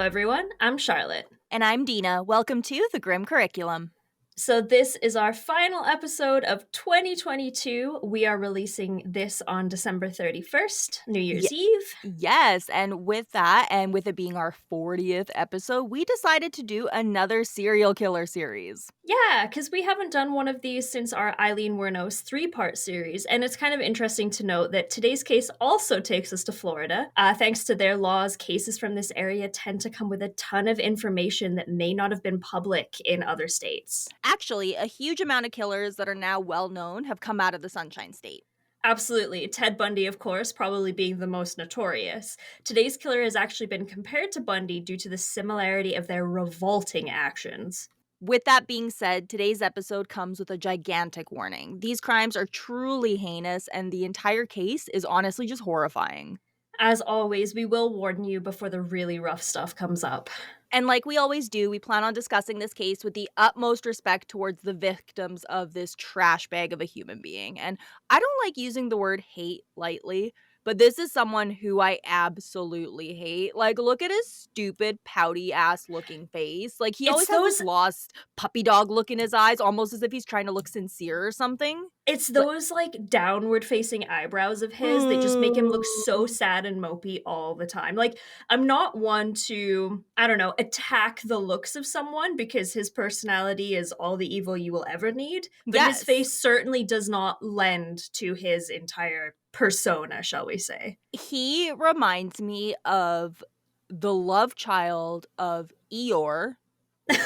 everyone. I'm Charlotte. And I'm Dina. Welcome to the Grim Curriculum. So, this is our final episode of 2022. We are releasing this on December 31st, New Year's Eve. Yes, and with that, and with it being our 40th episode, we decided to do another serial killer series. Yeah, because we haven't done one of these since our Eileen Wuornos 3-part series, and it's kind of interesting to note that today's case also takes us to Florida. Thanks to their laws, cases from this area tend to come with a ton of information that may not have been public in other states. Actually, a huge amount of killers that are now well known have come out of the Sunshine State. Absolutely. Ted Bundy, of course, probably being the most notorious. Today's killer has actually been compared to Bundy due to the similarity of their revolting actions. With that being said, today's episode comes with a gigantic warning. These crimes are truly heinous, and the entire case is honestly just horrifying. As always, we will warn you before the really rough stuff comes up. And like we always do, we plan on discussing this case with the utmost respect towards the victims of this trash bag of a human being. And I don't like using the word hate lightly, but this is someone who I absolutely hate. Like, look at his stupid, pouty-ass looking face. Like, he always has this lost puppy dog look in his eyes, almost as if he's trying to look sincere or something. It's those, downward-facing eyebrows of his that just make him look so sad and mopey all the time. Like, I'm not one to, attack the looks of someone because his personality is all the evil you will ever need. But his face certainly does not lend to his entire persona, shall we say. He reminds me of the love child of Eeyore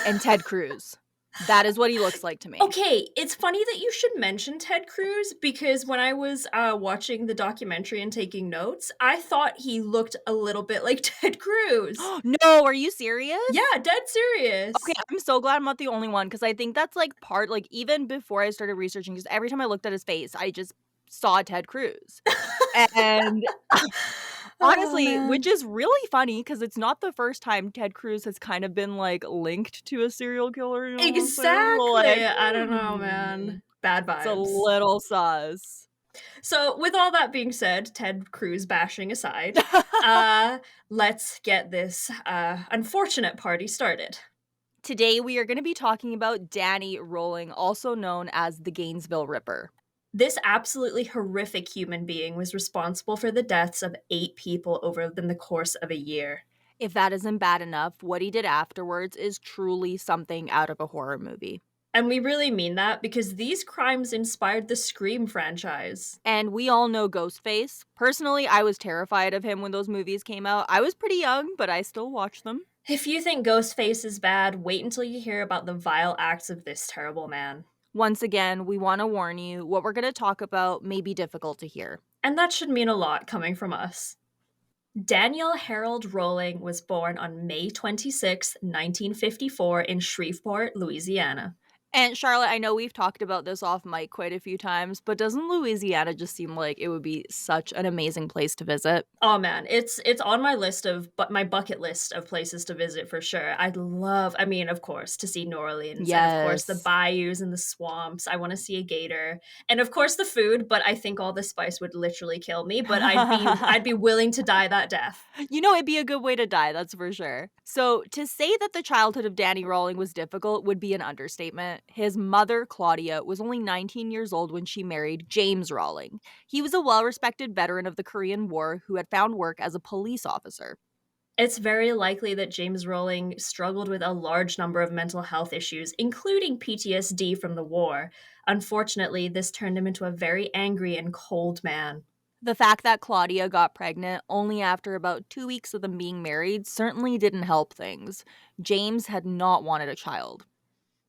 and Ted Cruz. That is what he looks like to me. Okay, it's funny that you should mention Ted Cruz because when I was watching the documentary and taking notes, I thought he looked a little bit like Ted Cruz. No, are you serious? Yeah, dead serious. Okay, I'm so glad I'm not the only one because I think that's even before I started researching, because every time I looked at his face, I just saw Ted Cruz. And honestly, which is really funny because it's not the first time Ted Cruz has kind of been linked to a serial killer. You know exactly. I don't know, man. Bad vibes. It's a little sus. So with all that being said, Ted Cruz bashing aside, let's get this unfortunate party started. Today we are going to be talking about Danny Rolling, also known as the Gainesville Ripper. This absolutely horrific human being was responsible for the deaths of 8 people over the course of a year. If that isn't bad enough, what he did afterwards is truly something out of a horror movie. And we really mean that because these crimes inspired the Scream franchise. And we all know Ghostface. Personally, I was terrified of him when those movies came out. I was pretty young, but I still watched them. If you think Ghostface is bad, wait until you hear about the vile acts of this terrible man. Once again, we want to warn you, what we're going to talk about may be difficult to hear. And that should mean a lot coming from us. Daniel Harold Rolling was born on May 26, 1954 in Shreveport, Louisiana. And Charlotte, I know we've talked about this off mic quite a few times, but doesn't Louisiana just seem like it would be such an amazing place to visit? Oh man, it's on my list my bucket list of places to visit for sure. Of course, to see New Orleans. Yes. And of course, the bayous and the swamps. I want to see a gator. And of course, the food, but I think all the spice would literally kill me, but I'd be willing to die that death. You know, it'd be a good way to die, that's for sure. So, to say that the childhood of Danny Rolling was difficult would be an understatement. His mother, Claudia, was only 19 years old when she married James Rolling. He was a well-respected veteran of the Korean War who had found work as a police officer. It's very likely that James Rolling struggled with a large number of mental health issues, including PTSD from the war. Unfortunately, this turned him into a very angry and cold man. The fact that Claudia got pregnant only after about 2 weeks of them being married certainly didn't help things. James had not wanted a child.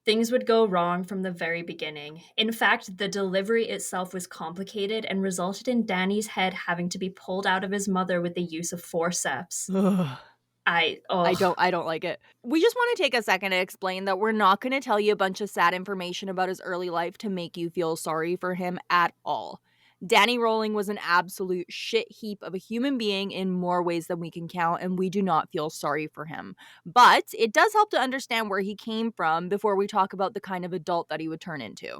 Things would go wrong from the very beginning. In fact, the delivery itself was complicated and resulted in Danny's head having to be pulled out of his mother with the use of forceps. I don't like it. We just want to take a second to explain that we're not going to tell you a bunch of sad information about his early life to make you feel sorry for him at all. Danny Rolling was an absolute shit heap of a human being in more ways than we can count, and we do not feel sorry for him. But it does help to understand where he came from before we talk about the kind of adult that he would turn into.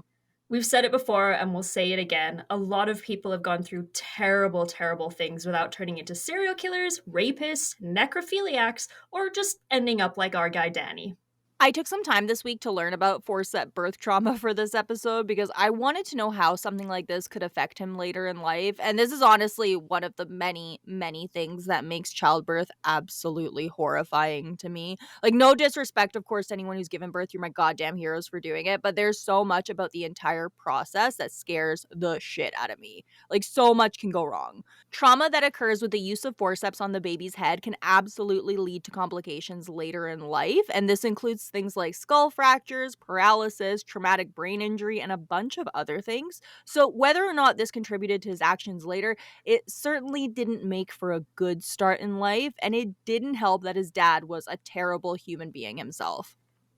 We've said it before and we'll say it again. A lot of people have gone through terrible, terrible things without turning into serial killers, rapists, necrophiliacs, or just ending up like our guy Danny. I took some time this week to learn about forceps birth trauma for this episode because I wanted to know how something like this could affect him later in life. And this is honestly one of the many, many things that makes childbirth absolutely horrifying to me. Like, no disrespect, of course, to anyone who's given birth. You're my goddamn heroes for doing it. But there's so much about the entire process that scares the shit out of me. Like, so much can go wrong. Trauma that occurs with the use of forceps on the baby's head can absolutely lead to complications later in life, and this includes things like skull fractures, paralysis, traumatic brain injury, and a bunch of other things. So, whether or not this contributed to his actions later, it certainly didn't make for a good start in life, and it didn't help that his dad was a terrible human being himself.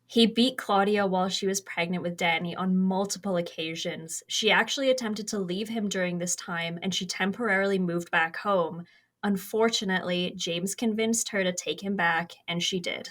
He beat Claudia while she was pregnant with Danny on multiple occasions. She actually attempted to leave him during this time and she temporarily moved back home. Unfortunately, James convinced her to take him back, and she did.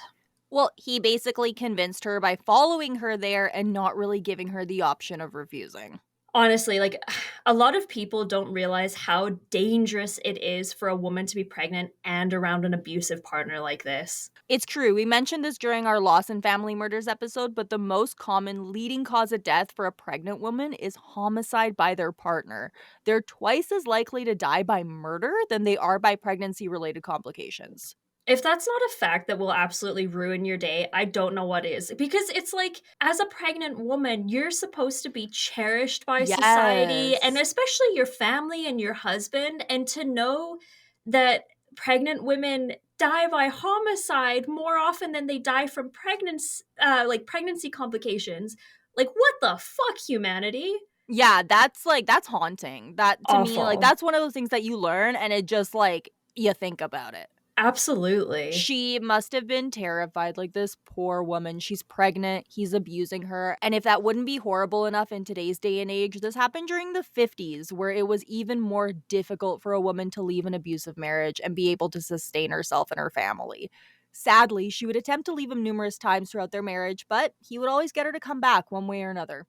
Well, he basically convinced her by following her there and not really giving her the option of refusing. Honestly, like, a lot of people don't realize how dangerous it is for a woman to be pregnant and around an abusive partner like this. It's true. We mentioned this during our Loss and Family Murders episode, but the most common leading cause of death for a pregnant woman is homicide by their partner. They're twice as likely to die by murder than they are by pregnancy related complications. If that's not a fact that will absolutely ruin your day, I don't know what is. Because it's like, as a pregnant woman, you're supposed to be cherished by society and Yes. especially your family and your husband. And to know that pregnant women die by homicide more often than they die from pregnancy complications. Like, what the fuck, humanity? Yeah, that's haunting. That to me, like, Awful. that's one of those things that you learn and it just like you think about it. Absolutely. She must have been terrified, like, this poor woman, she's pregnant, he's abusing her, and if that wouldn't be horrible enough in today's day and age, this happened during the '50s, where it was even more difficult for a woman to leave an abusive marriage and be able to sustain herself and her family. Sadly, she would attempt to leave him numerous times throughout their marriage, but he would always get her to come back one way or another.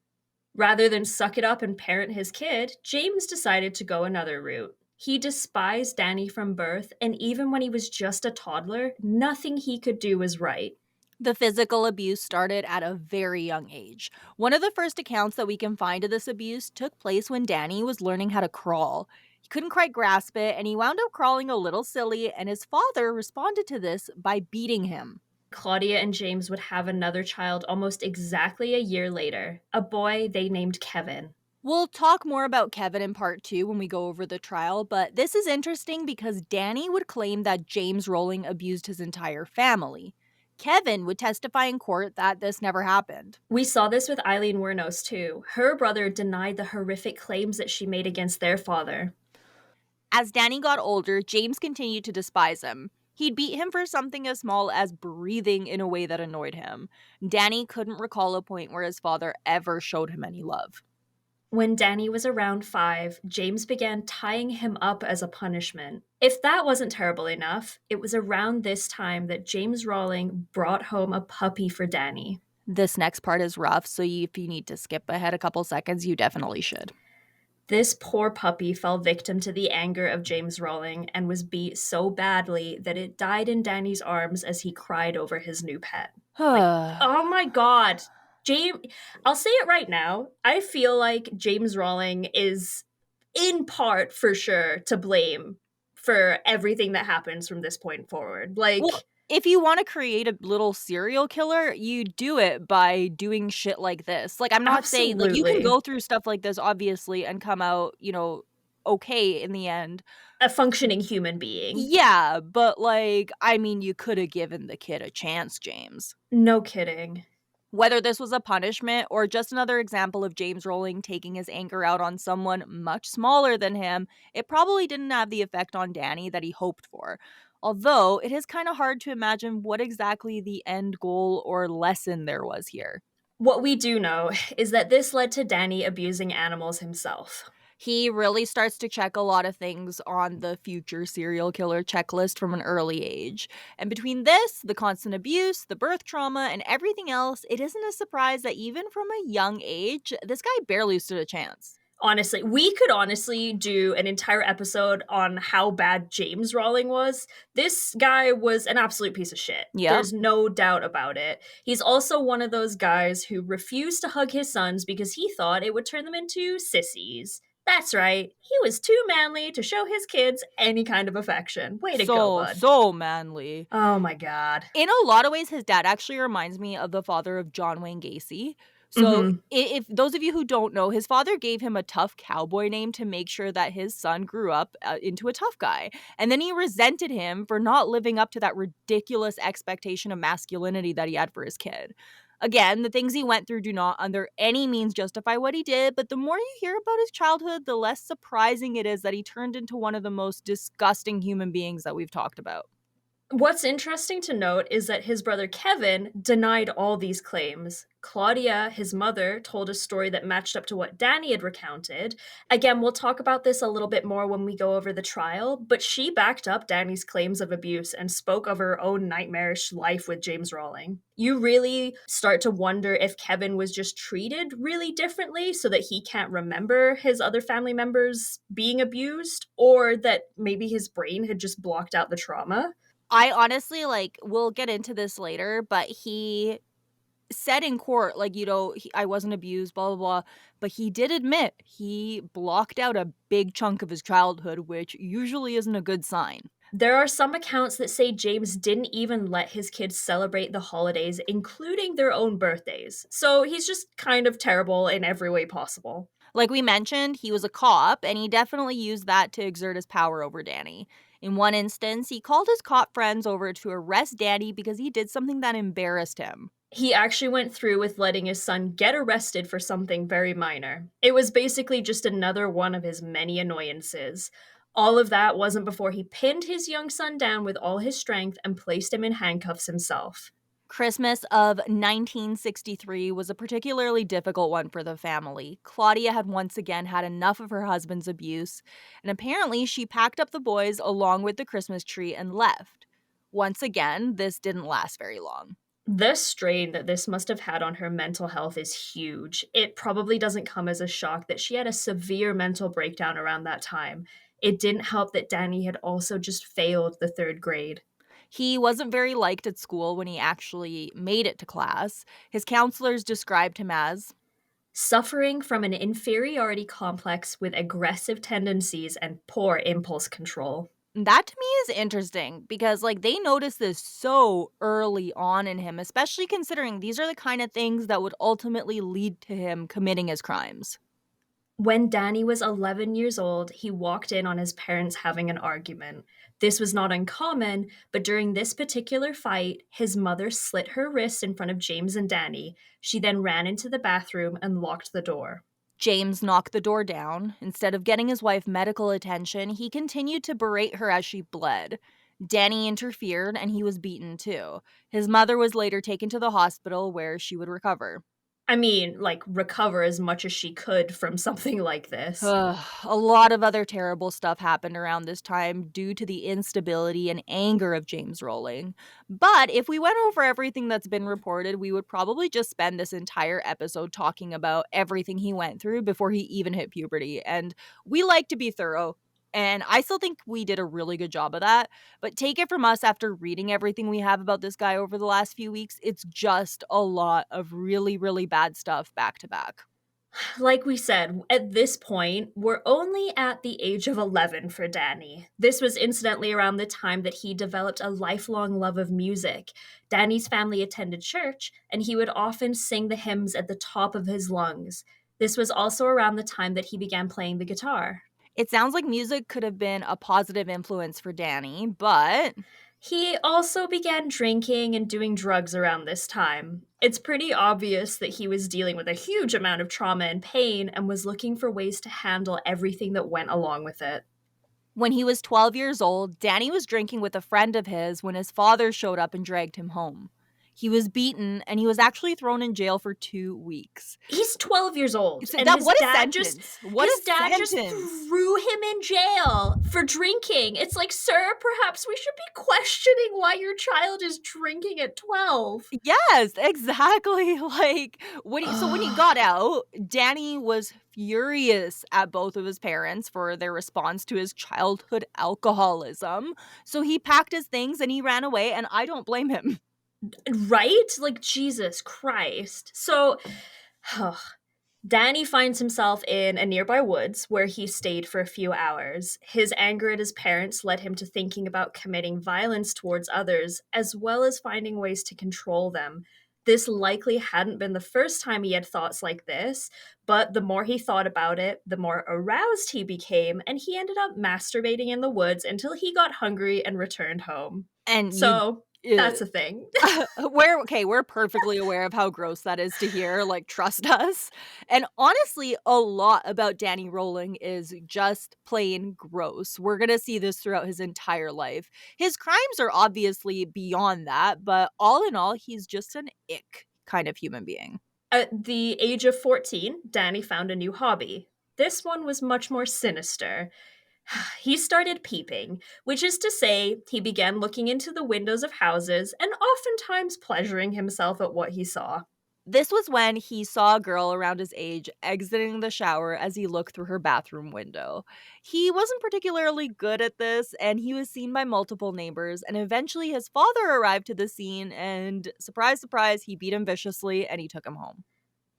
Rather than suck it up and parent his kid, James decided to go another route. He despised Danny from birth, and even when he was just a toddler, nothing he could do was right. The physical abuse started at a very young age. One of the first accounts that we can find of this abuse took place when Danny was learning how to crawl. He couldn't quite grasp it, and he wound up crawling a little silly, and his father responded to this by beating him. Claudia and James would have another child almost exactly a year later, a boy they named Kevin. We'll talk more about Kevin in part two when we go over the trial, but this is interesting because Danny would claim that James Rowling abused his entire family. Kevin would testify in court that this never happened. We saw this with Eileen Wuornos too. Her brother denied the horrific claims that she made against their father. As Danny got older, James continued to despise him. He'd beat him for something as small as breathing in a way that annoyed him. Danny couldn't recall a point where his father ever showed him any love. When Danny was around 5, James began tying him up as a punishment. If that wasn't terrible enough, it was around this time that James Rowling brought home a puppy for Danny. This next part is rough, so if you need to skip ahead a couple seconds, you definitely should. This poor puppy fell victim to the anger of James Rowling and was beat so badly that it died in Danny's arms as he cried over his new pet. Like, oh my god. James, I'll say it right now. I feel like James Rowling is in part for sure to blame for everything that happens from this point forward. Well, if you want to create a little serial killer, you do it by doing shit like this. Like, I'm not saying, like, you can absolutely. go through stuff like this, obviously, and come out, okay in the end. A functioning human being. Yeah, but, like, I mean, you could have given the kid a chance, James. No kidding. Whether this was a punishment or just another example of James Rowling taking his anger out on someone much smaller than him, it probably didn't have the effect on Danny that he hoped for. Although, it is kind of hard to imagine what exactly the end goal or lesson there was here. What we do know is that this led to Danny abusing animals himself. He really starts to check a lot of things on the future serial killer checklist from an early age. And between this, the constant abuse, the birth trauma, and everything else, it isn't a surprise that even from a young age, this guy barely stood a chance. Honestly, we could honestly do an entire episode on how bad James Rawling was. This guy was an absolute piece of shit. Yep. There's no doubt about it. He's also one of those guys who refused to hug his sons because he thought it would turn them into sissies. That's right. He was too manly to show his kids any kind of affection. Way to go, bud. So manly. Oh my god. In a lot of ways, his dad actually reminds me of the father of John Wayne Gacy. So, Mhm. if those of you who don't know, his father gave him a tough cowboy name to make sure that his son grew up into a tough guy. And then he resented him for not living up to that ridiculous expectation of masculinity that he had for his kid. Again, the things he went through do not under any means justify what he did, but the more you hear about his childhood, the less surprising it is that he turned into one of the most disgusting human beings that we've talked about. What's interesting to note is that his brother Kevin denied all these claims. Claudia, his mother, told a story that matched up to what Danny had recounted. Again, we'll talk about this a little bit more when we go over the trial, but she backed up Danny's claims of abuse and spoke of her own nightmarish life with James Rawling. You really start to wonder if Kevin was just treated really differently so that he can't remember his other family members being abused, or that maybe his brain had just blocked out the trauma. I honestly, like, we'll get into this later, but he said in court, like, I wasn't abused, blah, blah, blah. But he did admit he blocked out a big chunk of his childhood, which usually isn't a good sign. There are some accounts that say James didn't even let his kids celebrate the holidays, including their own birthdays. So he's just kind of terrible in every way possible. Like we mentioned, he was a cop, and he definitely used that to exert his power over Danny. In one instance, he called his cop friends over to arrest Danny because he did something that embarrassed him. He actually went through with letting his son get arrested for something very minor. It was basically just another one of his many annoyances. All of that wasn't before he pinned his young son down with all his strength and placed him in handcuffs himself. Christmas of 1963 was a particularly difficult one for the family. Claudia had once again had enough of her husband's abuse, and apparently she packed up the boys along with the Christmas tree and left. Once again, this didn't last very long. The strain that this must have had on her mental health is huge. It probably doesn't come as a shock that she had a severe mental breakdown around that time. It didn't help that Danny had also just failed the third grade. He wasn't very liked at school when he actually made it to class. His counselors described him as Suffering from an inferiority complex with aggressive tendencies and poor impulse control. that to me is interesting because like they noticed this so early on in him, especially considering these are the kind of things that would ultimately lead to him committing his crimes. When Danny was 11 years old, he walked in on his parents having an argument. This was not uncommon, but during this particular fight, his mother slit her wrist in front of James and Danny. She then ran into the bathroom and locked the door. James knocked the door down. Instead of getting his wife medical attention, he continued to berate her as she bled. Danny interfered and he was beaten too. His mother was later taken to the hospital where she would recover. I mean, like, recover as much as she could from something like this. A lot of other terrible stuff happened around this time due to the instability and anger of James Rowling. But if we went over everything that's been reported, we would probably just spend this entire episode talking about everything he went through before he even hit puberty. And we like to be thorough. And I still think we did a really good job of that. But take it from us after reading everything we have about this guy over the last few weeks, it's just a lot of really, really bad stuff back to back. Like we said, at this point, we're only at the age of 11 for Danny. This was incidentally around the time that he developed a lifelong love of music. Danny's family attended church, and he would often sing the hymns at the top of his lungs. This was also around the time that he began playing the guitar. It sounds like music could have been a positive influence for Danny, but He also began drinking and doing drugs around this time. It's pretty obvious that he was dealing with a huge amount of trauma and pain and was looking for ways to handle everything that went along with it. when he was 12 years old, Danny was drinking with a friend of his when his father showed up and dragged him home. He was beaten, and he was actually thrown in jail for 2 weeks. He's 12 years old, So and that what a sentence. What his a dad just sentence. threw him in jail for drinking. It's like, "Sir, perhaps we should be questioning why your child is drinking at 12." Yes, exactly. Like, when he got out, Danny was furious at both of his parents for their response to his childhood alcoholism. So he packed his things and he ran away, and I don't blame him. Right? Like, Jesus Christ. So, Danny finds himself in a nearby woods where he stayed for a few hours. His anger at his parents led him to thinking about committing violence towards others, as well as finding ways to control them. This likely hadn't been the first time he had thoughts like this, but the more he thought about it, the more aroused he became, and he ended up masturbating in the woods until he got hungry and returned home. And you So, uh, that's a thing. we're perfectly aware of how gross that is to hear, like, trust us. And honestly, a lot about Danny Rolling is just plain gross. We're gonna see this throughout his entire life. His crimes are obviously beyond that, but all in all, he's just an ick kind of human being. At the age of 14, Danny found a new hobby. This one was much more sinister. He started peeping, which is to say, he began looking into the windows of houses and oftentimes pleasuring himself at what he saw. This was when he saw a girl around his age exiting the shower as he looked through her bathroom window. He wasn't particularly good at this, and he was seen by multiple neighbors, and eventually his father arrived to the scene, and surprise, surprise, he beat him viciously and he took him home.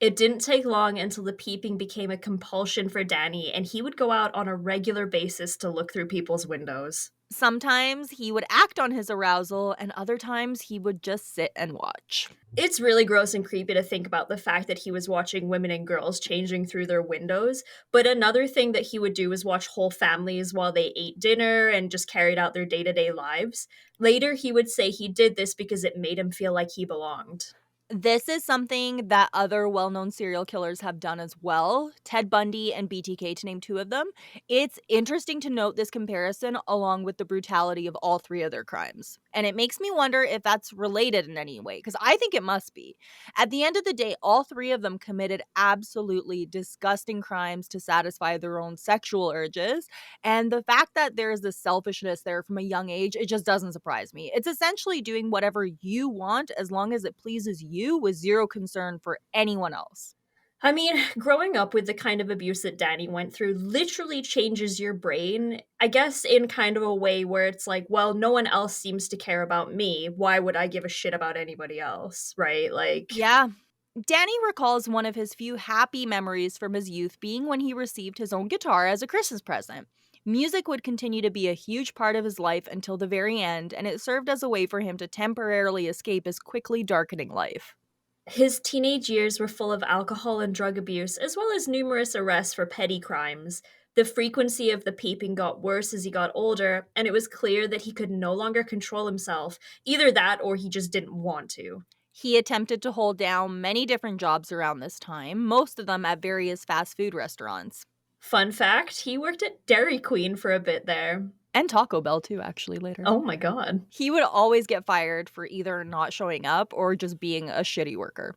It didn't take long until the peeping became a compulsion for Danny, and he would go out on a regular basis to look through people's windows. Sometimes he would act on his arousal, and other times he would just sit and watch. It's really gross and creepy to think about the fact that he was watching women and girls changing through their windows. But another thing that he would do is watch whole families while they ate dinner and just carried out their day to day lives. Later, he would say he did this because it made him feel like he belonged. This is something that other well-known serial killers have done as well, Ted Bundy and BTK to name 2 of them. It's interesting to note this comparison along with the brutality of all 3 of their crimes. And it makes me wonder if that's related in any way, because I think it must be. At the end of the day, all 3 of them committed absolutely disgusting crimes to satisfy their own sexual urges, and the fact that there is this selfishness there from a young age, it just doesn't surprise me. It's essentially doing whatever you want as long as it pleases you with zero concern for anyone else. I mean, growing up with the kind of abuse that Danny went through literally changes your brain, I guess, in kind of a way where it's like, well, no one else seems to care about me. Why would I give a shit about anybody else? Right? Like, Yeah. Danny recalls one of his few happy memories from his youth being when he received his own guitar as a Christmas present. Music would continue to be a huge part of his life until the very end, and it served as a way for him to temporarily escape his quickly darkening life. his teenage years were full of alcohol and drug abuse, as well as numerous arrests for petty crimes. The frequency of the peeping got worse as he got older, and it was clear that he could no longer control himself. Either that or he just didn't want to. He attempted to hold down many different jobs around this time, most of them at various fast food restaurants. Fun fact, he worked at Dairy Queen for a bit there. And Taco Bell, too, actually, later. Oh my god. He would always get fired for either not showing up or just being a shitty worker.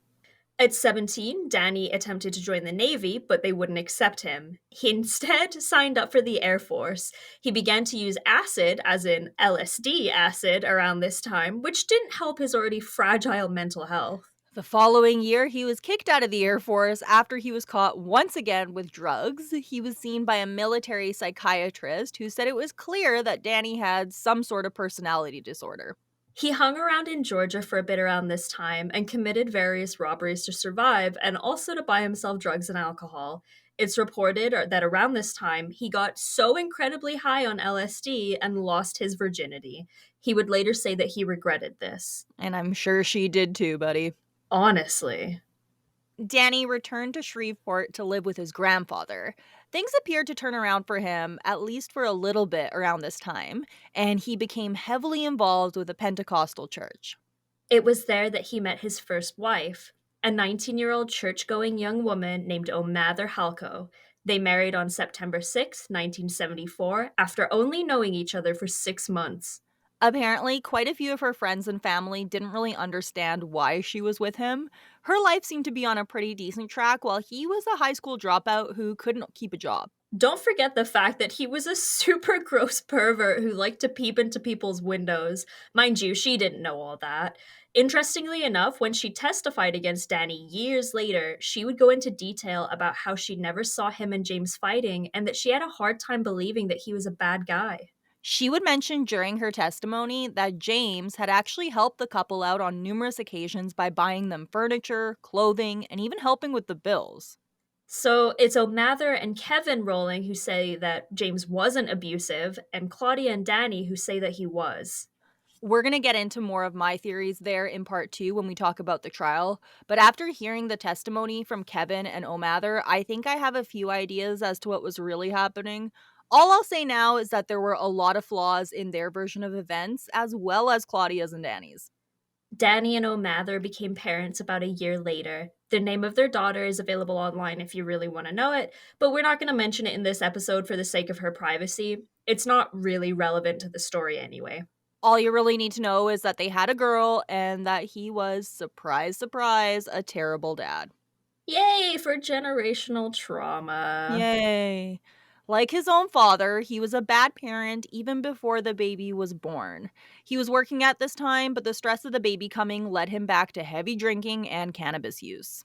At 17, Danny attempted to join the Navy, but they wouldn't accept him. He instead signed up for the Air Force. He began to use acid, as in LSD acid, around this time, which didn't help his already fragile mental health. The following year, he was kicked out of the Air Force after he was caught once again with drugs. He was seen by a military psychiatrist who said it was clear that Danny had some sort of personality disorder. He hung around in Georgia for a bit around this time and committed various robberies to survive and also to buy himself drugs and alcohol. It's reported that around this time, he got so incredibly high on LSD and lost his virginity. He would later say that he regretted this. And I'm sure she did too, buddy. Honestly. Danny returned to Shreveport to live with his grandfather. Things appeared to turn around for him, at least for a little bit around this time, and he became heavily involved with a Pentecostal church. It was there that he met his first wife, a 19-year-old church-going young woman named Omather Halco. They married on September 6, 1974, after only knowing each other for 6 months. Apparently, quite a few of her friends and family didn't really understand why she was with him. Her life seemed to be on a pretty decent track while he was a high school dropout who couldn't keep a job. Don't forget the fact that he was a super gross pervert who liked to peep into people's windows. Mind you, she didn't know all that. Interestingly enough, when she testified against Danny years later, she would go into detail about how she never saw him and James fighting and that she had a hard time believing that he was a bad guy. She would mention during her testimony that James had actually helped the couple out on numerous occasions by buying them furniture, clothing, and even helping with the bills. So it's O'Mather and Kevin Rowling who say that James wasn't abusive, and Claudia and Danny who say that he was. We're going to get into more of my theories there in part two when we talk about the trial. But after hearing the testimony from Kevin and O'Mather, I think I have a few ideas as to what was really happening. All I'll say now is that there were a lot of flaws in their version of events, as well as Claudia's and Danny's. Danny and O'Mather became parents about a year later. The name of their daughter is available online if you really want to know it, but we're not going to mention it in this episode for the sake of her privacy. It's not really relevant to the story anyway. All you really need to know is that they had a girl and that he was, surprise, surprise, a terrible dad. Yay for generational trauma. Yay. Like his own father, he was a bad parent even before the baby was born. He was working at this time, but the stress of the baby coming led him back to heavy drinking and cannabis use.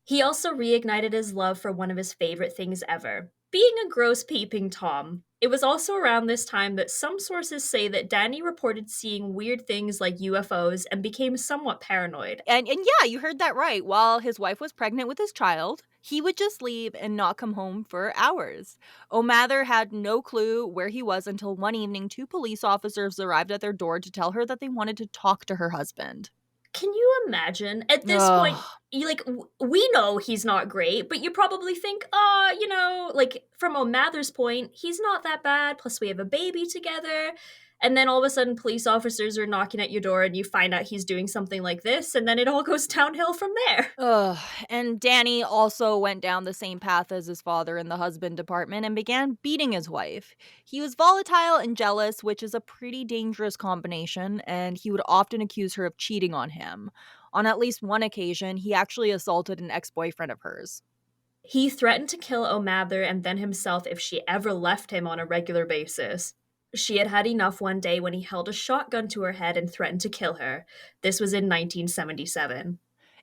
He also reignited his love for one of his favorite things ever, being a gross peeping Tom. It was also around this time that some sources say that Danny reported seeing weird things like UFOs and became somewhat paranoid. And yeah, you heard that right. While his wife was pregnant with his child, he would just leave and not come home for hours. O'Mather had no clue where he was until one evening two police officers arrived at their door to tell her that they wanted to talk to her husband. Can you imagine? At this point, Ugh. you like we know he's not great, but you probably think, like from O'Mather's point, he's not that bad. Plus, we have a baby together. And then all of a sudden, police officers are knocking at your door, and you find out he's doing something like this, and then it all goes downhill from there. Ugh. And Danny also went down the same path as his father in the husband department and began beating his wife. He was volatile and jealous, which is a pretty dangerous combination, and he would often accuse her of cheating on him. On at least one occasion, he actually assaulted an ex boyfriend of hers. He threatened to kill O'Mather and then himself if she ever left him on a regular basis. She had had enough one day when he held a shotgun to her head and threatened to kill her. This was in 1977.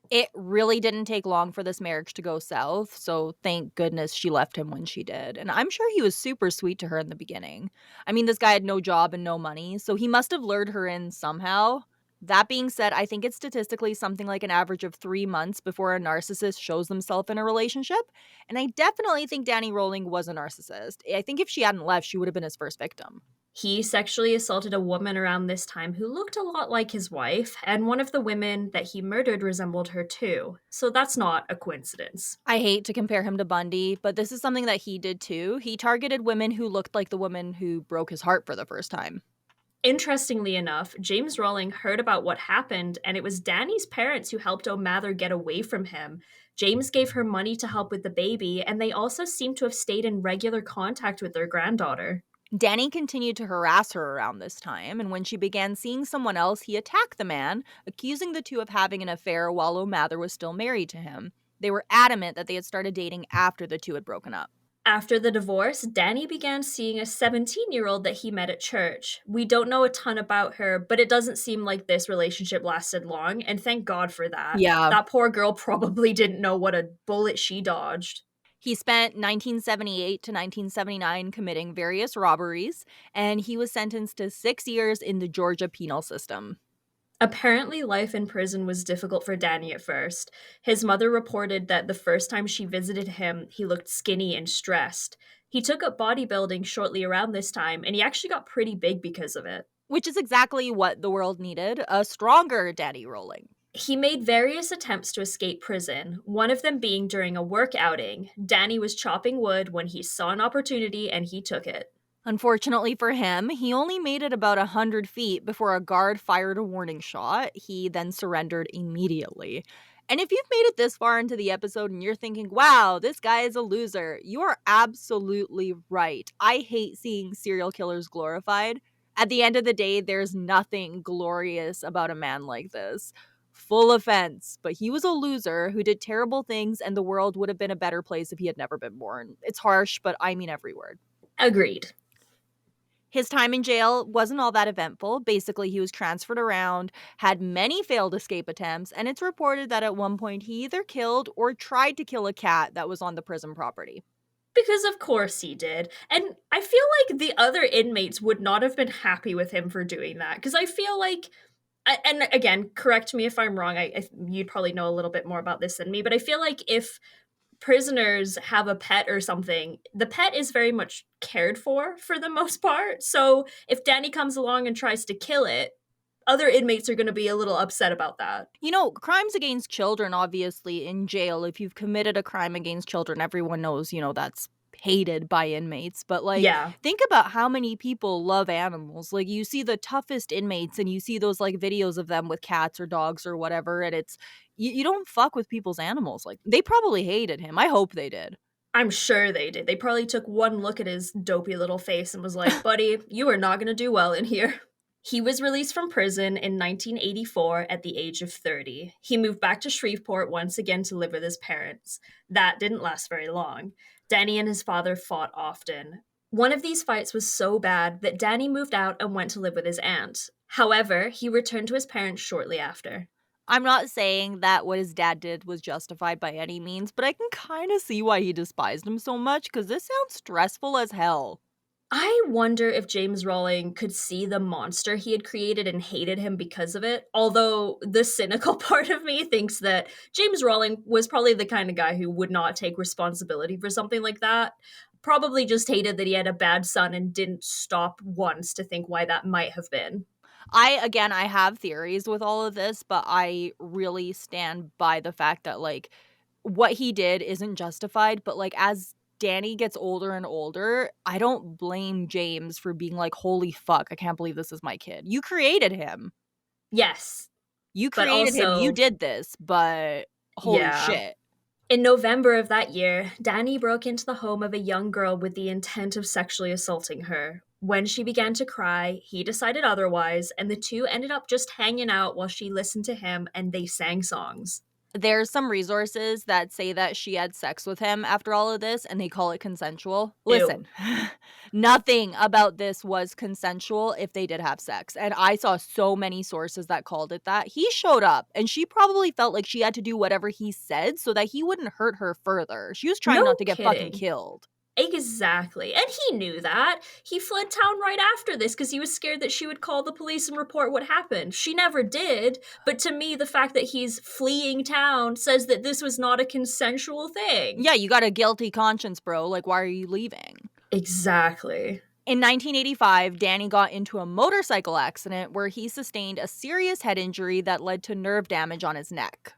It really didn't take long for this marriage to go south, so thank goodness she left him when she did. And I'm sure he was super sweet to her in the beginning. I mean, this guy had no job and no money, so he must have lured her in somehow. That being said, I think it's statistically something like an average of 3 months before a narcissist shows themselves in a relationship. And I definitely think Danny Rowling was a narcissist. I think if she hadn't left, she would have been his first victim. He sexually assaulted a woman around this time who looked a lot like his wife, and one of the women that he murdered resembled her too. So that's not a coincidence. I hate to compare him to Bundy, but this is something that he did too. He targeted women who looked like the woman who broke his heart for the first time. Interestingly enough, James Rowling heard about what happened, and it was Danny's parents who helped O'Mather get away from him. James gave her money to help with the baby, and they also seem to have stayed in regular contact with their granddaughter. Danny continued to harass her around this time, and when she began seeing someone else, he attacked the man, accusing the two of having an affair while O'Mather was still married to him. They were adamant that they had started dating after the two had broken up. After the divorce, Danny began seeing a 17-year-old that he met at church. We don't know a ton about her, but it doesn't seem like this relationship lasted long, and thank God for that. Yeah. That poor girl probably didn't know what a bullet she dodged. He spent 1978 to 1979 committing various robberies, and he was sentenced to 6 years in the Georgia penal system. Apparently, life in prison was difficult for Danny at first. His mother reported that the first time she visited him, he looked skinny and stressed. He took up bodybuilding shortly around this time, and he actually got pretty big because of it. Which is exactly what the world needed, a stronger Danny Rowling. He made various attempts to escape prison, one of them being during a work outing. Danny was chopping wood when he saw an opportunity and he took it. Unfortunately for him, he only made it about 100 feet before a guard fired a warning shot. He then surrendered immediately. And if you've made it this far into the episode and you're thinking, wow, this guy is a loser, you are absolutely right. I hate seeing serial killers glorified. At the end of the day, there's nothing glorious about a man like this. Full offense, but he was a loser who did terrible things, and the world would have been a better place if he had never been born. It's harsh, but I mean every word. Agreed. His time in jail wasn't all that eventful. Basically, he was transferred around, had many failed escape attempts, and it's reported that at one point he either killed or tried to kill a cat that was on the prison property. Because of course he did. And I feel like the other inmates would not have been happy with him for doing that. Because I feel like, and again, correct me if I'm wrong. You'd probably know a little bit more about this than me, but I feel like if prisoners have a pet or something, the pet is very much cared for the most part. So if Danny comes along and tries to kill it, other inmates are going to be a little upset about that. You know, crimes against children, obviously, in jail, if you've committed a crime against children, everyone knows, that's hated by inmates. But, like, Yeah, think about how many people love animals. Like, you see the toughest inmates and you see those, like, videos of them with cats or dogs or whatever. And you don't fuck with people's animals. Like, they probably hated him. I hope they did. I'm sure they did. They probably took one look at his dopey little face and was like, buddy, you are not going to do well in here. He was released from prison in 1984 at the age of 30. He moved back to Shreveport once again to live with his parents. That didn't last very long. Danny and his father fought often. One of these fights was so bad that Danny moved out and went to live with his aunt. However, he returned to his parents shortly after. I'm not saying that what his dad did was justified by any means, but I can kind of see why he despised him so much because this sounds stressful as hell. I wonder if James Rowling could see the monster he had created and hated him because of it. Although the cynical part of me thinks that James Rowling was probably the kind of guy who would not take responsibility for something like that. Probably just hated that he had a bad son and didn't stop once to think why that might have been. I have theories with all of this, but I really stand by the fact that, like, what he did isn't justified, but, like, as Danny gets older and older, I don't blame James for being like, "Holy fuck, I can't believe this is my kid." You created him. Yes, You but created him, you also, did this, but holy yeah. shit. In November of that year, Danny broke into the home of a young girl with the intent of sexually assaulting her. When she began to cry, he decided otherwise, and the two ended up just hanging out while she listened to him and they sang songs. There's some resources that say that she had sex with him after all of this, and they call it consensual. Ew. Listen, nothing about this was consensual if they did have sex. And I saw so many sources that called it that. He showed up, and she probably felt like she had to do whatever he said so that he wouldn't hurt her further. She was trying not No to get fucking kidding. killed. Exactly. And he knew that. He fled town right after this because he was scared that she would call the police and report what happened. She never did. But to me, the fact that he's fleeing town says that this was not a consensual thing. Yeah, you got a guilty conscience, bro. Like, why are you leaving? Exactly. In 1985, Danny got into a motorcycle accident where he sustained a serious head injury that led to nerve damage on his neck.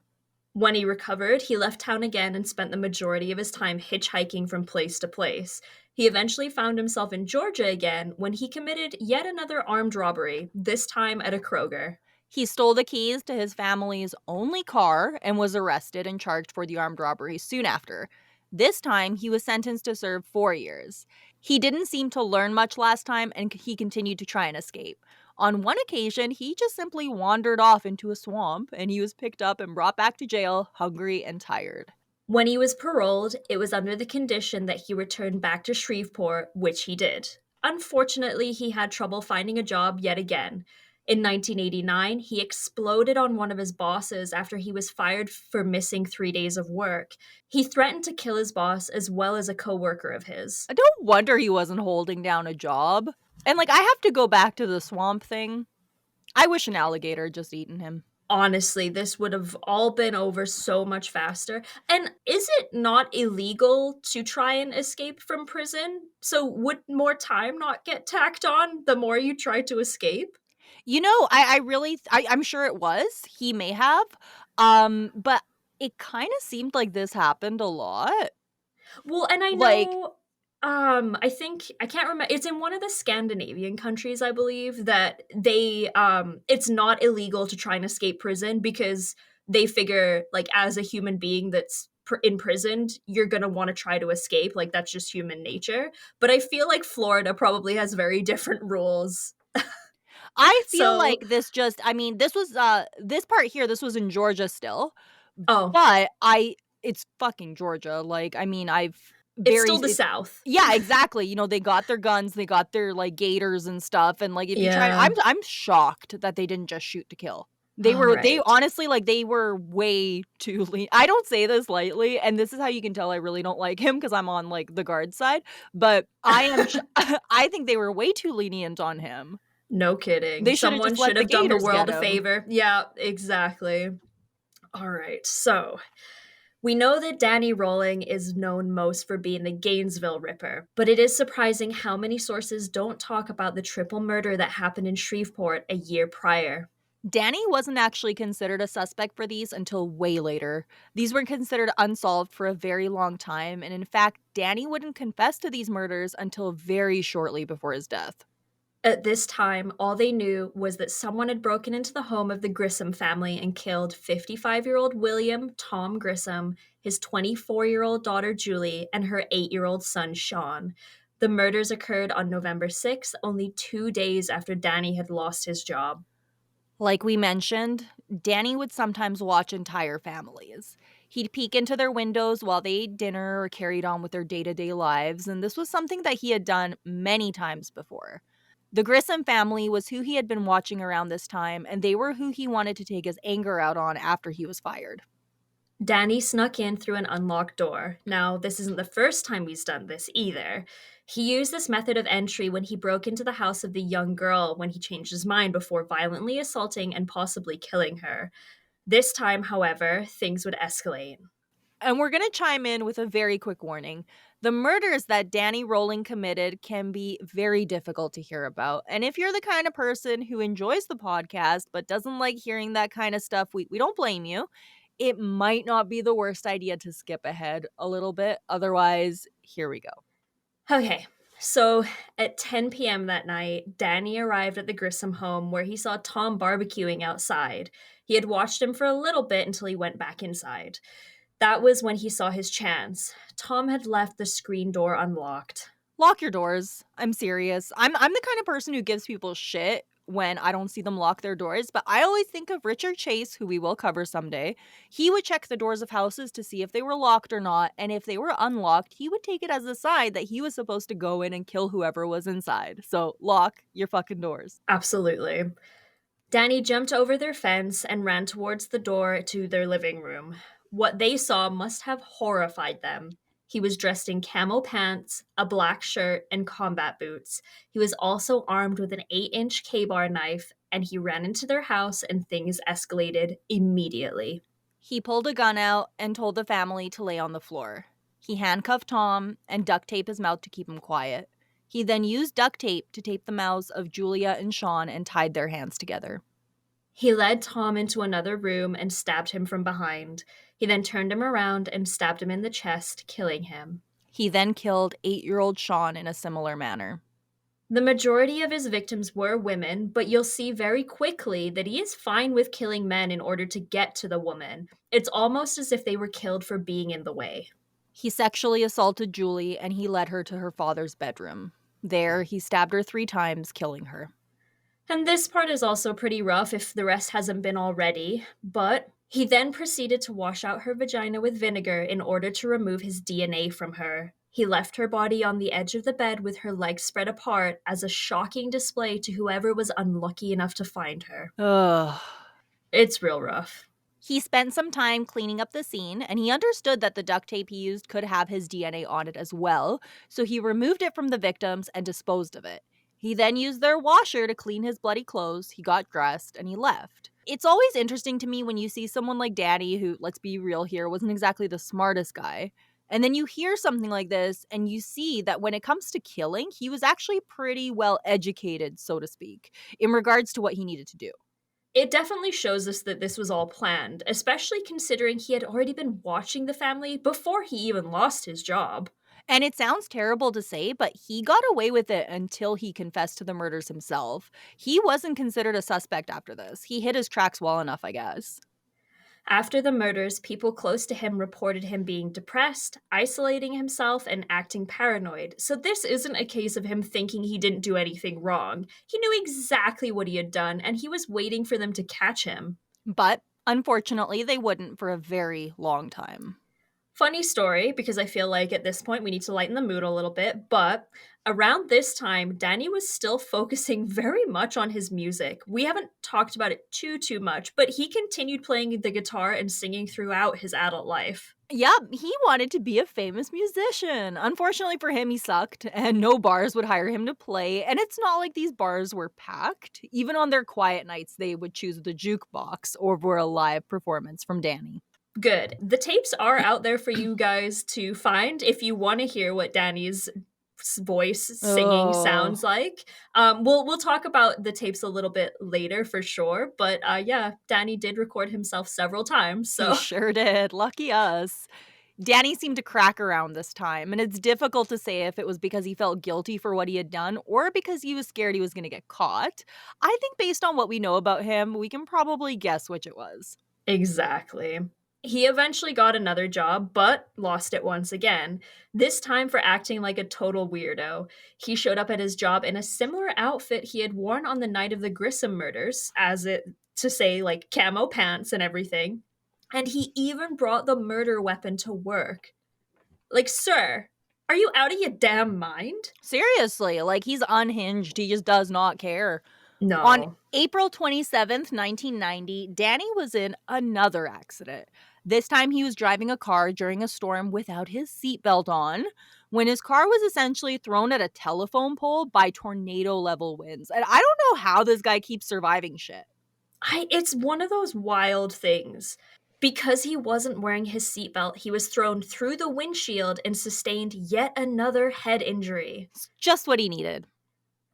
When he recovered, he left town again and spent the majority of his time hitchhiking from place to place. He eventually found himself in Georgia again when he committed yet another armed robbery, this time at a Kroger. He stole the keys to his family's only car and was arrested and charged for the armed robbery soon after. This time, he was sentenced to serve 4 years. He didn't seem to learn much last time, and he continued to try and escape. On one occasion, he just simply wandered off into a swamp, and he was picked up and brought back to jail, hungry and tired. When he was paroled, it was under the condition that he return back to Shreveport, which he did. Unfortunately, he had trouble finding a job yet again. In 1989, he exploded on one of his bosses after he was fired for missing 3 days of work. He threatened to kill his boss as well as a coworker of his. I don't wonder he wasn't holding down a job. And, like, I have to go back to the swamp thing. I wish an alligator had just eaten him. Honestly, this would have all been over so much faster. And is it not illegal to try and escape from prison? So would more time not get tacked on the more you try to escape? You know, I'm sure it was. He may have. But it kind of seemed like this happened a lot. Well, and I Like, know, I think I can't remember. It's in one of the Scandinavian countries, I believe, that it's not illegal to try and escape prison because they figure, like, as a human being that's imprisoned, you're gonna want to try to escape. Like, that's just human nature. But I feel like Florida probably has very different rules. I feel So like this was, this part here, this was in Georgia still, oh, but it's fucking Georgia, like, I mean, it's very still the it South. yeah, exactly, they got their guns, they got their, like, gators and stuff, and, like, if you try Yeah. I'm shocked that they didn't just shoot to kill. They Alright. honestly, like, they were way too I don't say this lightly, and this is how you can tell I really don't like him because 'cause I'm on, like, the guard side, but I am sh I think they were way too lenient on him. No kidding. They shoulda Someone just should let the have done the gators world get a him. favor. Yeah, exactly. Alright, so we know that Danny Rolling is known most for being the Gainesville Ripper, but it is surprising how many sources don't talk about the triple murder that happened in Shreveport a year prior. Danny wasn't actually considered a suspect for these until way later. These were considered unsolved for a very long time, and in fact, Danny wouldn't confess to these murders until very shortly before his death. At this time, all they knew was that someone had broken into the home of the Grissom family and killed 55-year-old William Tom Grissom, his 24-year-old daughter Julie, and her 8-year-old son Sean. The murders occurred on November 6th, only 2 days after Danny had lost his job. Like we mentioned, Danny would sometimes watch entire families. He'd peek into their windows while they ate dinner or carried on with their day to day lives, and this was something that he had done many times before. The Grissom family was who he had been watching around this time, and they were who he wanted to take his anger out on after he was fired. Danny snuck in through an unlocked door. Now, this isn't the first time he's done this either. He used this method of entry when he broke into the house of the young girl when he changed his mind before violently assaulting and possibly killing her. This time, however, things would escalate. And we're going to chime in with a very quick warning. The murders that Danny Rowling committed can be very difficult to hear about. And if you're the kind of person who enjoys the podcast but doesn't like hearing that kind of stuff, we don't blame you. It might not be the worst idea to skip ahead a little bit. Otherwise, here we go. Okay, so at 10 p.m. that night, Danny arrived at the Grissom home where he saw Tom barbecuing outside. He had watched him for a little bit until he went back inside. That was when he saw his chance. Tom had left the screen door unlocked. Lock your doors. I'm serious. I'm the kind of person who gives people shit when I don't see them lock their doors, but I always think of Richard Chase, who we will cover someday. He would check the doors of houses to see if they were locked or not, and if they were unlocked, he would take it as a sign that he was supposed to go in and kill whoever was inside. So, lock your fucking doors. Absolutely. Danny jumped over their fence and ran towards the door to their living room. What they saw must have horrified them. He was dressed in camo pants, a black shirt, and combat boots. He was also armed with an 8-inch K-bar knife, and he ran into their house and things escalated immediately. He pulled a gun out and told the family to lay on the floor. He handcuffed Tom and duct taped his mouth to keep him quiet. He then used duct tape to tape the mouths of Julia and Sean and tied their hands together. He led Tom into another room and stabbed him from behind. He then turned him around and stabbed him in the chest, killing him. He then killed 8-year-old Sean in a similar manner. The majority of his victims were women, but you'll see very quickly that he is fine with killing men in order to get to the woman. It's almost as if they were killed for being in the way. He sexually assaulted Julie and he led her to her father's bedroom. There, he stabbed her 3 times, killing her. And this part is also pretty rough if the rest hasn't been already, but he then proceeded to wash out her vagina with vinegar in order to remove his DNA from her. He left her body on the edge of the bed with her legs spread apart as a shocking display to whoever was unlucky enough to find her. Ugh. It's real rough. He spent some time cleaning up the scene, and he understood that the duct tape he used could have his DNA on it as well, so he removed it from the victims and disposed of it. He then used their washer to clean his bloody clothes, he got dressed, and he left. It's always interesting to me when you see someone like Danny, who, let's be real here, wasn't exactly the smartest guy. And then you hear something like this, and you see that when it comes to killing, he was actually pretty well educated, so to speak, in regards to what he needed to do. It definitely shows us that this was all planned, especially considering he had already been watching the family before he even lost his job. And it sounds terrible to say, but he got away with it until he confessed to the murders himself. He wasn't considered a suspect after this. He hid his tracks well enough, I guess. After the murders, people close to him reported him being depressed, isolating himself, and acting paranoid. So, this isn't a case of him thinking he didn't do anything wrong. He knew exactly what he had done, and he was waiting for them to catch him. But unfortunately, they wouldn't for a very long time. Funny story, because I feel like at this point we need to lighten the mood a little bit, but around this time, Danny was still focusing very much on his music. We haven't talked about it too much, but he continued playing the guitar and singing throughout his adult life. Yep, he wanted to be a famous musician. Unfortunately for him, he sucked, and no bars would hire him to play. And it's not like these bars were packed. Even on their quiet nights, they would choose the jukebox over a live performance from Danny. Good. The tapes are out there for you guys to find if you want to hear what Danny's voice singing Oh, sounds like. We'll talk about the tapes a little bit later for sure, but yeah, Danny did record himself several times, he so sure did. Lucky us. Danny seemed to crack around this time, and it's difficult to say if it was because he felt guilty for what he had done or because he was scared he was going to get caught. I think based on what we know about him, we can probably guess which it was. exactly. He eventually got another job, but lost it once again, this time for acting like a total weirdo. He showed up at his job in a similar outfit he had worn on the night of the Grissom murders, as it to say, like camo pants and everything. And he even brought the murder weapon to work. Like, sir, are you out of your damn mind? Seriously, like he's unhinged. He just does not care. On No. April 27th, 1990, Danny was in another accident. This time he was driving a car during a storm without his seatbelt on when his car was essentially thrown at a telephone pole by tornado level winds. And I don't know how this guy keeps surviving shit. It's one of those wild things. Because he wasn't wearing his seatbelt, he was thrown through the windshield and sustained yet another head injury. It's just what he needed.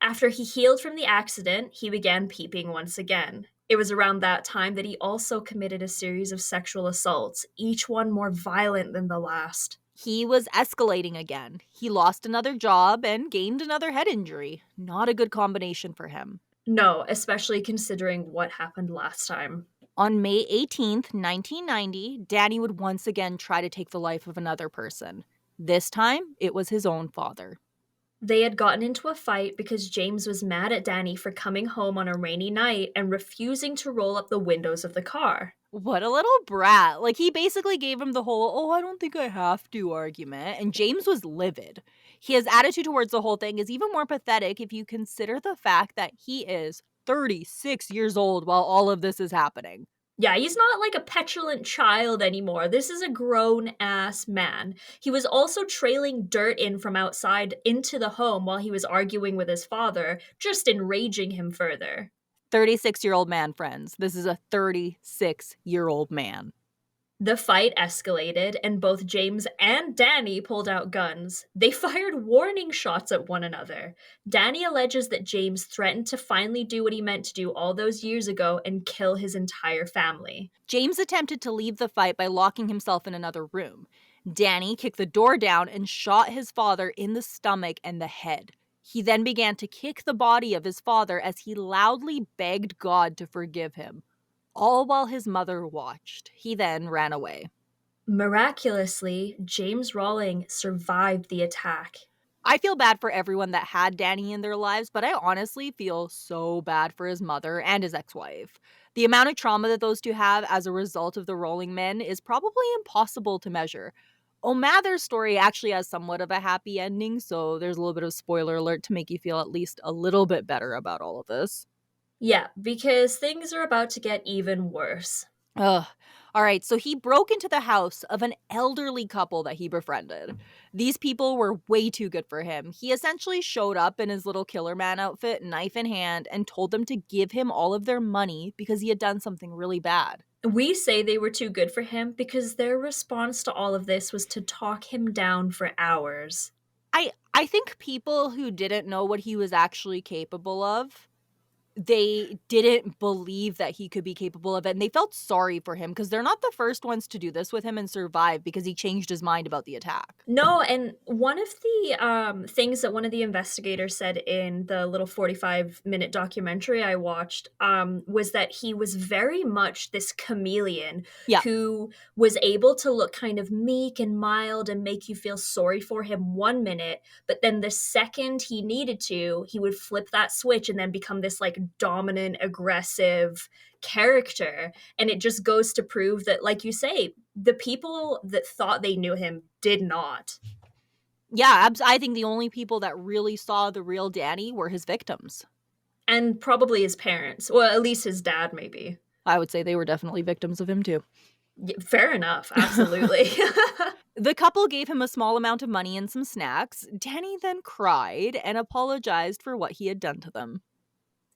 After he healed from the accident, he began peeping once again. It was around that time that he also committed a series of sexual assaults, each one more violent than the last. He was escalating again. He lost another job and gained another head injury. Not a good combination for him. No, especially considering what happened last time. On May 18th, 1990, Danny would once again try to take the life of another person. This time, it was his own father. They had gotten into a fight because James was mad at Danny for coming home on a rainy night and refusing to roll up the windows of the car. What a little brat. Like, he basically gave him the whole, oh, I don't think I have to argument. And James was livid. His attitude towards the whole thing is even more pathetic if you consider the fact that he is 36 years old while all of this is happening. Yeah, he's not like a petulant child anymore. This is a grown ass man. He was also trailing dirt in from outside into the home while he was arguing with his father, just enraging him further. 36-year-old man, friends. This is a 36-year-old man. The fight escalated, and both James and Danny pulled out guns. They fired warning shots at one another. Danny alleges that James threatened to finally do what he meant to do all those years ago and kill his entire family. James attempted to leave the fight by locking himself in another room. Danny kicked the door down and shot his father in the stomach and the head. He then began to kick the body of his father as he loudly begged God to forgive him, all while his mother watched. He then ran away. Miraculously, James Rawling survived the attack. I feel bad for everyone that had Danny in their lives, but I honestly feel so bad for his mother and his ex-wife. The amount of trauma that those two have as a result of the rolling men is probably impossible to measure. O'Mather's story actually has somewhat of a happy ending, so there's a little bit of spoiler alert to make you feel at least a little bit better about all of this. Yeah, because things are about to get even worse. Ugh. All right, so he broke into the house of an elderly couple that he befriended. These people were way too good for him. He essentially showed up in his little killer man outfit, knife in hand, and told them to give him all of their money because he had done something really bad. We say they were too good for him because their response to all of this was to talk him down for hours. I think people who didn't know what he was actually capable of, they didn't believe that he could be capable of it, and they felt sorry for him because they're not the first ones to do this with him and survive because he changed his mind about the attack. No, and one of the, things that one of the investigators said in the little 45-minute documentary I watched, was that he was very much this chameleon Yeah. who was able to look kind of meek and mild and make you feel sorry for him one minute, but then the second he needed to, he would flip that switch and then become this, like, dominant, aggressive character, and it just goes to prove that, like you say, the people that thought they knew him did not. Yeah, I think the only people that really saw the real Danny were his victims. And probably his parents. Well, at least his dad, maybe. I would say they were definitely victims of him too. Fair enough, absolutely. The couple gave him a small amount of money and some snacks. Danny then cried and apologized for what he had done to them.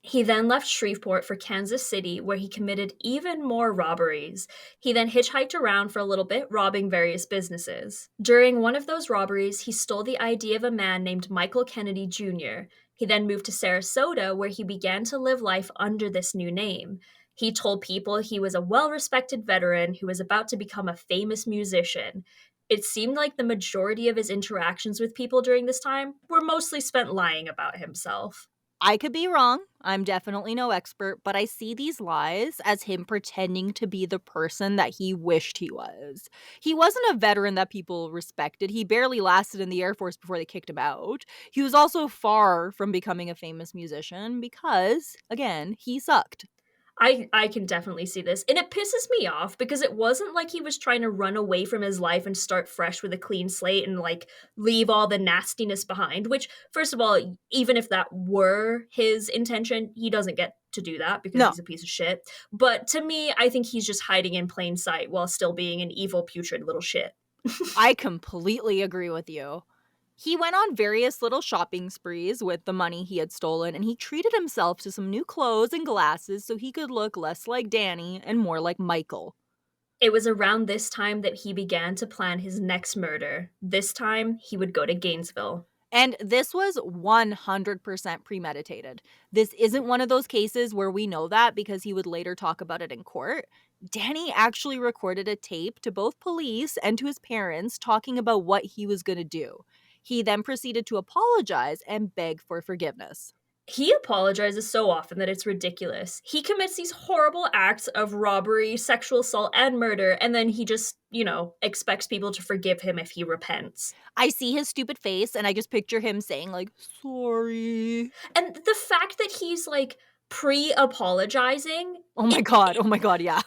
He then left Shreveport for Kansas City, where he committed even more robberies. He then hitchhiked around for a little bit, robbing various businesses. During one of those robberies, he stole the ID of a man named Michael Kennedy Jr. He then moved to Sarasota, where he began to live life under this new name. He told people he was a well respected veteran who was about to become a famous musician. It seemed like the majority of his interactions with people during this time were mostly spent lying about himself. I could be wrong. I'm definitely no expert, but I see these lies as him pretending to be the person that he wished he was. He wasn't a veteran that people respected. He barely lasted in the Air Force before they kicked him out. He was also far from becoming a famous musician because, again, he sucked. I can definitely see this, and it pisses me off because it wasn't like he was trying to run away from his life and start fresh with a clean slate and, like, leave all the nastiness behind, which, first of all, even if that were his intention, he doesn't get to do that because No, he's a piece of shit. But to me, I think he's just hiding in plain sight while still being an evil, putrid little shit. I completely agree with you. He went on various little shopping sprees with the money he had stolen, and he treated himself to some new clothes and glasses so he could look less like Danny and more like Michael. It was around this time that he began to plan his next murder. This time, he would go to Gainesville. And this was 100% premeditated. This isn't one of those cases where we know that because he would later talk about it in court. Danny actually recorded a tape to both police and to his parents talking about what he was going to do. He then proceeded to apologize and beg for forgiveness. He apologizes so often that it's ridiculous. He commits these horrible acts of robbery, sexual assault, and murder, and then he just, expects people to forgive him if he repents. I see his stupid face and I just picture him saying, like, sorry. And the fact that he's like pre-apologizing, Oh my it, God. Oh my God. Yeah.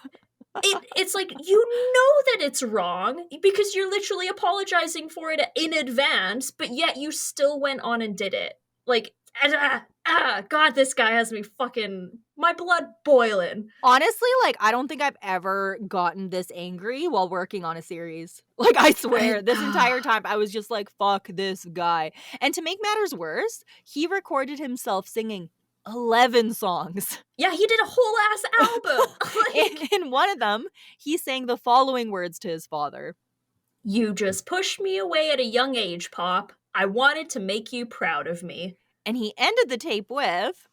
it's like you know that it's wrong because you're literally apologizing for it in advance, but yet you still went on and did it. Like, God, this guy has me fucking my blood boiling. Honestly, like, I don't think I've ever gotten this angry while working on a series. Like, I swear, this entire time I was just like, fuck this guy. And to make matters worse, he recorded himself singing 11 songs. Yeah, he did a whole ass album. In one of them, he sang the following words to his father. You just pushed me away at a young age, Pop. I wanted to make you proud of me. And he ended the tape with,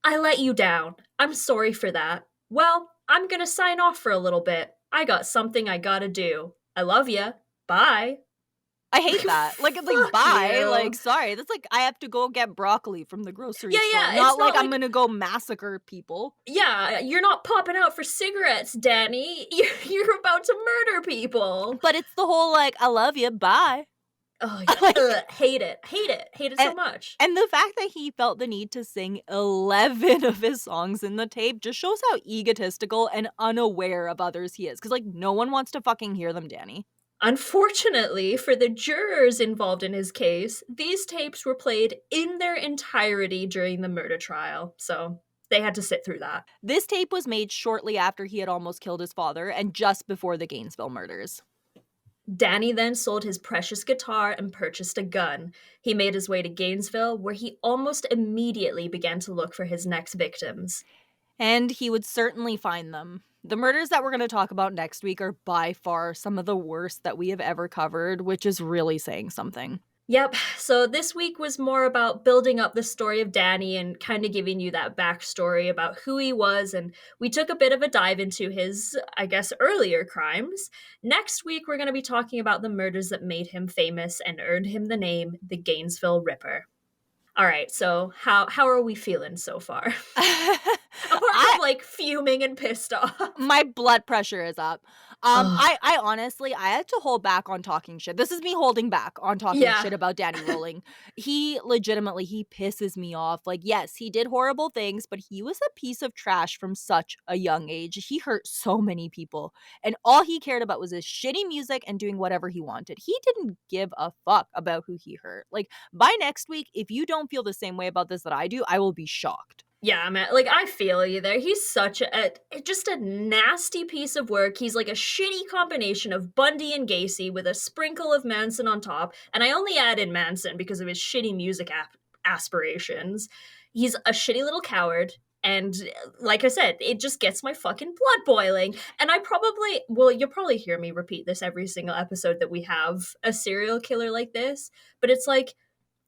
I let you down. I'm sorry for that. Well, I'm gonna sign off for a little bit. I got something I gotta do. I love ya. Bye. I hate that. Like, Fuck bye. you. Like, sorry. That's like, I have to go get broccoli from the grocery store. Yeah, Not it's like not I'm like gonna go massacre people. yeah, you're not popping out for cigarettes, Danny. You're about to murder people. But it's the whole, like, I love you, bye. Oh, yeah. Like, Hate it. Hate it so much. and the fact that he felt the need to sing 11 of his songs in the tape just shows how egotistical and unaware of others he is. Because, like, no one wants to fucking hear them, Danny. Unfortunately for the jurors involved in his case, these tapes were played in their entirety during the murder trial, so they had to sit through that. This tape was made shortly after he had almost killed his father and just before the Gainesville murders. Danny then sold his precious guitar and purchased a gun. He made his way to Gainesville, where he almost immediately began to look for his next victims. And he would certainly find them. The murders that we're going to talk about next week are by far some of the worst that we have ever covered, which is really saying something. Yep. So this week was more about building up the story of Danny and kind of giving you that backstory about who he was. And we took a bit of a dive into his, I guess, earlier crimes. Next week, we're going to be talking about the murders that made him famous and earned him the name the Gainesville Ripper. All right. So how are we feeling so far? Apart from I like fuming and pissed off. My blood pressure is up. Oh, I honestly I had to hold back on talking shit. This is me holding back on talking yeah. shit about Danny Rolling. He legitimately he pisses me off. Like, yes, he did horrible things, but he was a piece of trash from such a young age. He hurt so many people, and all he cared about was his shitty music and doing whatever he wanted. He didn't give a fuck about who he hurt. Like, by next week, if you don't feel the same way about this that I do, I will be shocked. Yeah, man. Like I feel you there. He's such just a nasty piece of work. He's like a shitty combination of Bundy and Gacy with a sprinkle of Manson on top. And I only add in Manson because of his shitty music aspirations. He's a shitty little coward. And like I said, it just gets my fucking blood boiling. And you'll probably hear me repeat this every single episode that we have a serial killer like this. But it's like,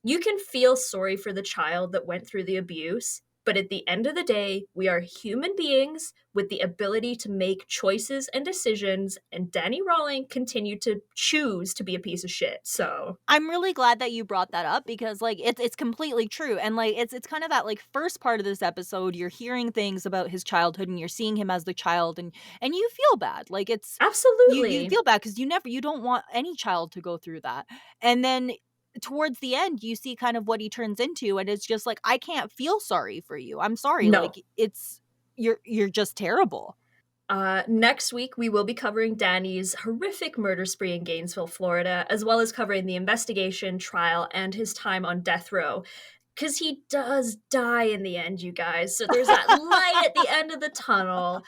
you can feel sorry for the child that went through the abuse, but at the end of the day, we are human beings with the ability to make choices and decisions, and Danny Rawling continued to choose to be a piece of shit. So, I'm really glad that you brought that up because like it's completely true. And like it's kind of that like first part of this episode, you're hearing things about his childhood and you're seeing him as the child and you feel bad. Like it's you absolutely. feel bad because you don't want any child to go through that. And then towards the end you see kind of what he turns into and it's just like I can't feel sorry for you. I'm sorry. No. Like it's you're just terrible. Next week, we will be covering Danny's horrific murder spree in Gainesville, Florida, as well as covering the investigation, trial, and his time on death row. Because he does die in the end, you guys. So there's that light at the end of the tunnel.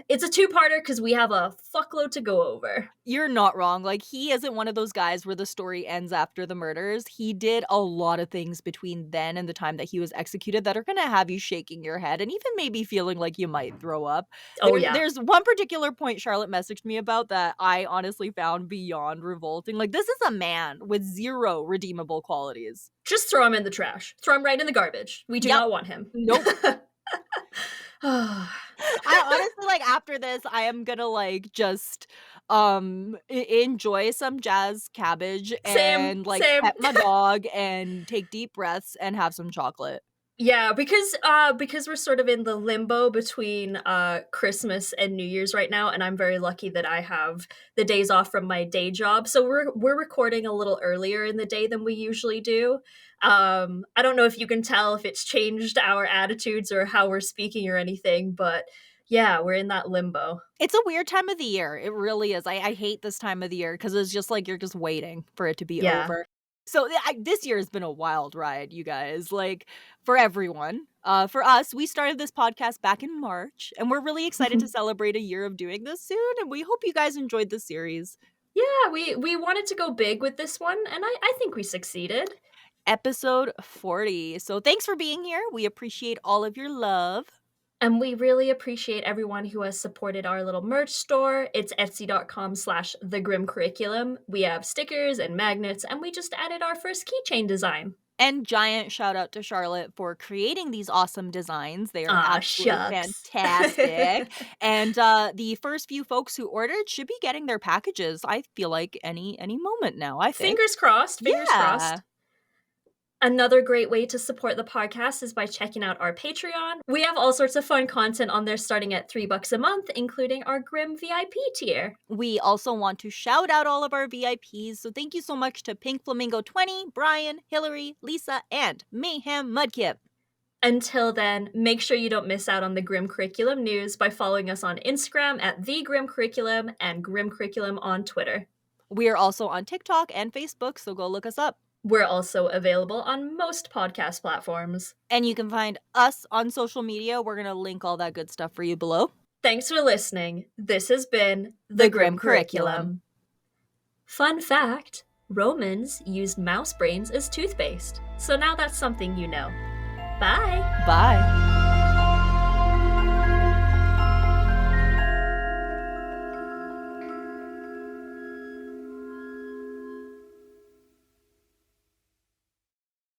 It's a two-parter because we have a fuckload to go over. You're not wrong. Like, he isn't one of those guys where the story ends after the murders. He did a lot of things between then and the time that he was executed that are gonna have you shaking your head and even maybe feeling like you might throw up. Oh, yeah. There's one particular point Charlotte messaged me about that I honestly found beyond revolting. Like, this is a man with 0 redeemable qualities. Just throw him in the trash. Throw him right in the garbage. We do Yep. not want him. Nope. I honestly like after this I am gonna like just enjoy some jazz cabbage Same, and like same. pet my dog and take deep breaths and have some chocolate. Yeah, because we're sort of in the limbo between Christmas and New Year's right now, and I'm very lucky that I have the days off from my day job. So we're recording a little earlier in the day than we usually do. I don't know if you can tell if it's changed our attitudes or how we're speaking or anything, but yeah, we're in that limbo. It's a weird time of the year. It really is. I hate this time of the year because it's just like you're just waiting for it to be Yeah. over. So this year has been a wild ride, you guys. Like for everyone. For us, we started this podcast back in March, and we're really excited to celebrate a year of doing this soon. And we hope you guys enjoyed the series. Yeah, we wanted to go big with this one, and I think we succeeded. Episode 40. So thanks for being here. We appreciate all of your love. And we really appreciate everyone who has supported our little merch store. It's etsy.com/thegrimcurriculum. We have stickers and magnets, and we just added our first keychain design. And giant shout out to Charlotte for creating these awesome designs. They are Aw, absolutely shucks. fantastic. And the first few folks who ordered should be getting their packages. I feel like any moment now, I think. Fingers crossed, fingers Yeah. crossed. Another great way to support the podcast is by checking out our Patreon. We have all sorts of fun content on there starting at $3 a month, including our Grim VIP tier. We also want to shout out all of our VIPs. So thank you so much to Pink Flamingo 20, Brian, Hillary, Lisa, and Mayhem Mudkip. Until then, make sure you don't miss out on the Grim Curriculum news by following us on Instagram at The Grim Curriculum and Grim Curriculum on Twitter. We are also on TikTok and Facebook, so go look us up. We're also available on most podcast platforms. And you can find us on social media. We're going to link all that good stuff for you below. Thanks for listening. This has been The Grim Curriculum. Fun fact, Romans used mouse brains as toothpaste. So now that's something you know. Bye! Bye!